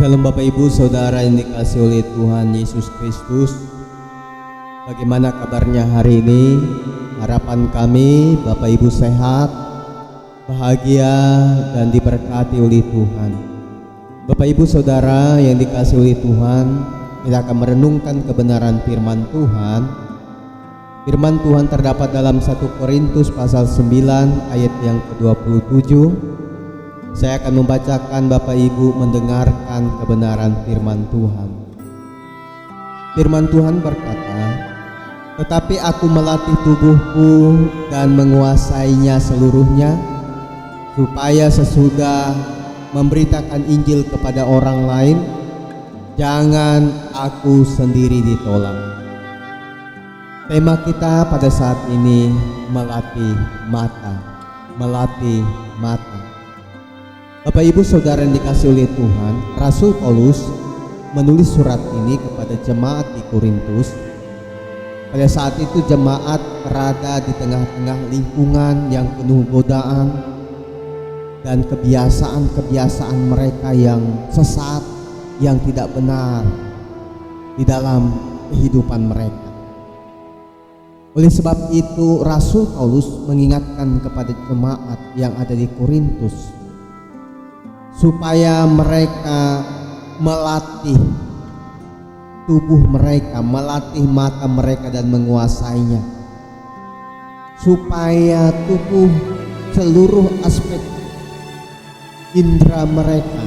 Shalom Bapak Ibu Saudara yang dikasihi oleh Tuhan Yesus Kristus. Bagaimana kabarnya hari ini? Harapan kami Bapak Ibu sehat, bahagia dan diberkati oleh Tuhan. Bapak Ibu Saudara yang dikasihi oleh Tuhan, kita akan merenungkan kebenaran firman Tuhan. Firman Tuhan terdapat dalam 1 Korintus pasal 9 ayat yang ke-27. Saya akan membacakan, Bapak Ibu mendengarkan kebenaran firman Tuhan. Firman Tuhan berkata, "Tetapi aku melatih tubuhku dan menguasainya seluruhnya, supaya sesudah memberitakan Injil kepada orang lain, jangan aku sendiri ditolak." Tema kita pada saat ini melatih mata, melatih mata. Bapak Ibu Saudara yang dikasihi oleh Tuhan, Rasul Paulus menulis surat ini kepada jemaat di Korintus. Pada saat itu jemaat berada di tengah-tengah lingkungan yang penuh godaan dan kebiasaan-kebiasaan mereka yang sesat, yang tidak benar di dalam kehidupan mereka. Oleh sebab itu Rasul Paulus mengingatkan kepada jemaat yang ada di Korintus supaya mereka melatih tubuh mereka, melatih mata mereka dan menguasainya, supaya tubuh seluruh aspek indera mereka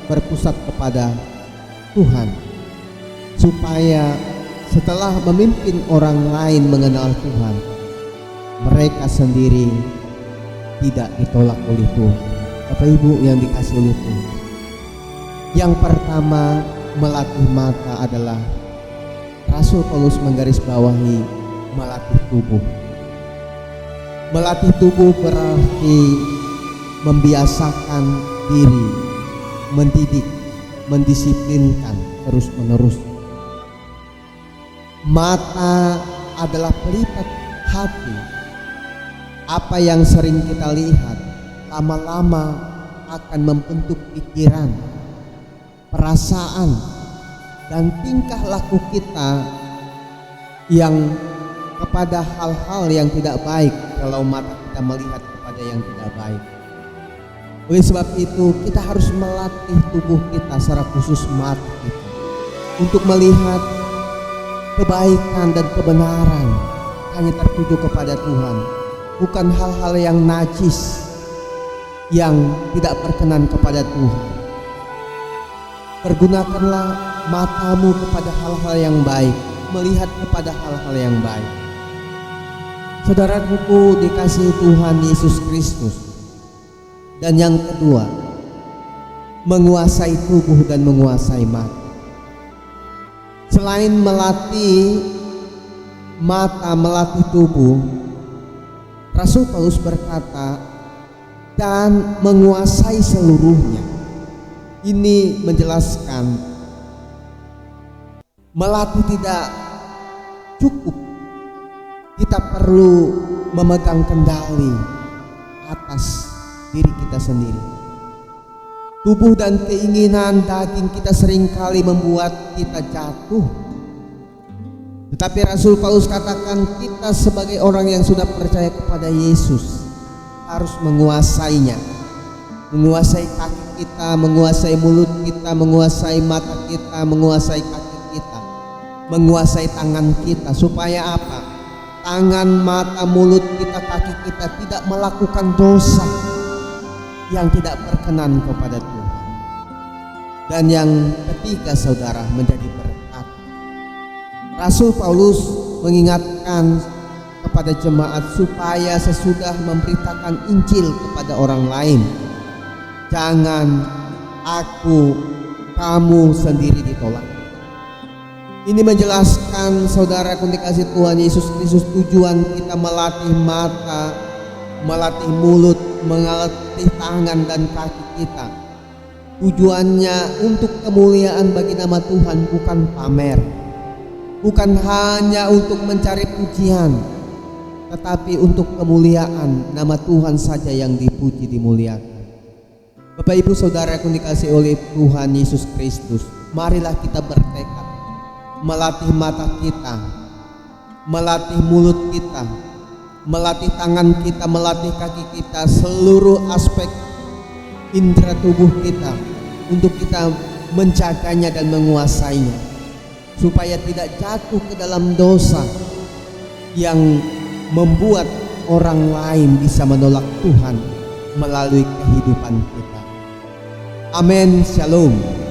berpusat kepada Tuhan, supaya setelah memimpin orang lain mengenal Tuhan, mereka sendiri tidak ditolak oleh Tuhan. Bapak Ibu yang dikasihi oleh Tuhan, yang pertama melatih mata adalah Rasul Paulus menggarisbawahi melatih tubuh. Melatih tubuh berarti membiasakan diri, mendidik, mendisiplinkan terus-menerus. Mata adalah pelipat hati. Apa yang sering kita lihat lama-lama akan membentuk pikiran, perasaan, dan tingkah laku kita yang kepada hal-hal yang tidak baik kalau mata kita melihat kepada yang tidak baik. Oleh sebab itu kita harus melatih tubuh kita, secara khusus mata kita, untuk melihat kebaikan dan kebenaran hanya tertuju kepada Tuhan, bukan hal-hal yang najis yang tidak berkenan kepada Tuhan. Pergunakanlah matamu kepada hal-hal yang baik, melihat kepada hal-hal yang baik. Saudaraku dikasihi Tuhan Yesus Kristus. Dan yang kedua, menguasai tubuh dan menguasai mata. Selain melatih mata, melatih tubuh, Rasul Paulus berkata, dan menguasai seluruhnya. Ini menjelaskan melatih tidak cukup, kita perlu memegang kendali atas diri kita sendiri. Tubuh dan keinginan daging kita seringkali membuat kita jatuh. Tetapi Rasul Paulus katakan kita sebagai orang yang sudah percaya kepada Yesus harus menguasainya, menguasai kaki kita, menguasai mulut kita, menguasai mata kita, menguasai kaki kita, menguasai tangan kita. Supaya apa? Tangan, mata, mulut kita, kaki kita tidak melakukan dosa yang tidak berkenan kepada Tuhan. Dan yang ketiga, saudara, menjadi berkat. Rasul Paulus mengingatkan kepada jemaat supaya sesudah memberitakan Injil kepada orang lain, jangan kamu sendiri ditolak. Ini menjelaskan, saudaraku dikasihi Tuhan Yesus Kristus, tujuan kita melatih mata, melatih mulut, melatih tangan dan kaki kita. Tujuannya untuk kemuliaan bagi nama Tuhan, bukan pamer, bukan hanya untuk mencari pujian, tetapi untuk kemuliaan nama Tuhan saja yang dipuji, dimuliakan. Bapak Ibu Saudara yang dikasihi oleh Tuhan Yesus Kristus, marilah kita bertekad melatih mata kita, melatih mulut kita, melatih tangan kita, melatih kaki kita, seluruh aspek indera tubuh kita untuk kita menjaganya dan menguasainya, supaya tidak jatuh ke dalam dosa yang membuat orang lain bisa menolak Tuhan melalui kehidupan kita. Amin. Shalom.